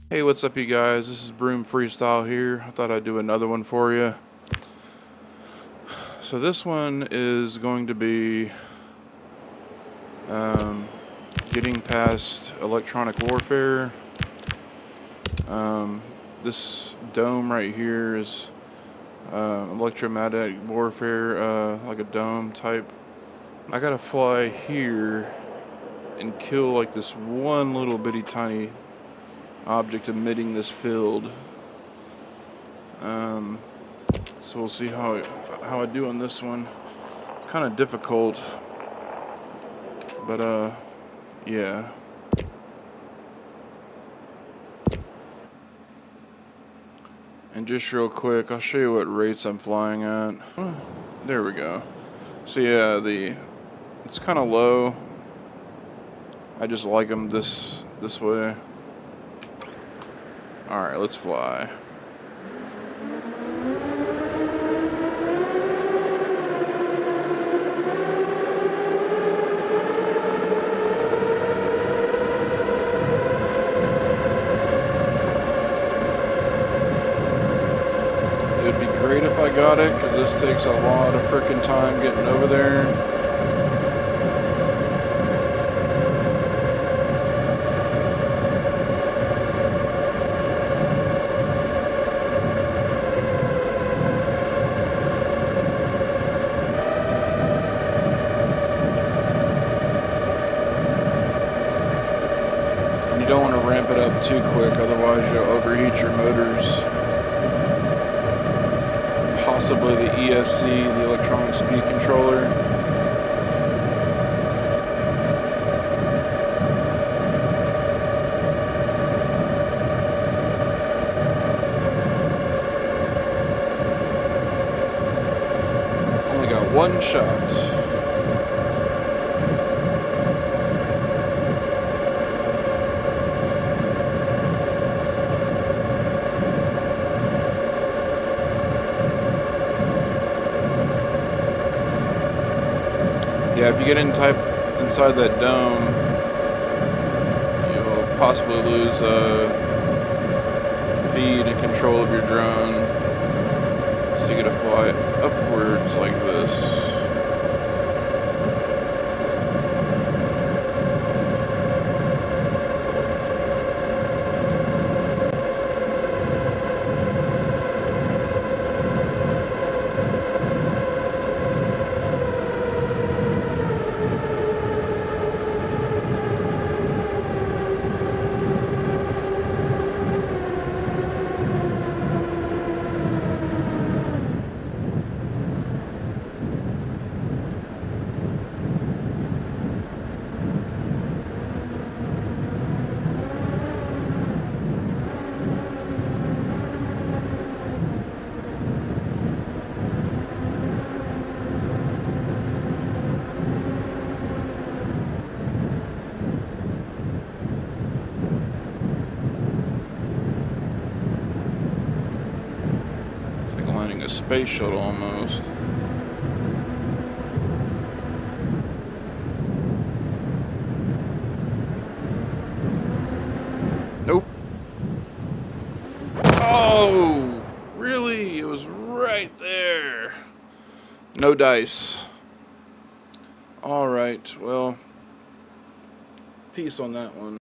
Hey, what's up, you guys? This is Broom Freestyle here. I thought I'd do another one for you. So this one is going to be getting past electronic warfare. This dome right here is electromagnetic warfare, like a dome type. I gotta fly here and kill like this one little bitty tiny object emitting this field. So we'll see how I do on this one. It's kind of difficult, but yeah. And just real quick, I'll show you what rates I'm flying at. There we go. So yeah, it's kind of low. I just like them this way. All right, let's fly. It would be great if I got it, because this takes a lot of freaking time getting over there. And you don't want to ramp it up too quick, otherwise you'll overheat your motors. Possibly the ESC, the electronic speed controller. Only got one shot. Yeah, if you get inside that dome, you'll possibly lose feed and control of your drone. So you gotta fly upwards like this. Landing a space shuttle almost. Nope. Oh, really? It was right there. No dice. All right, well, peace on that one.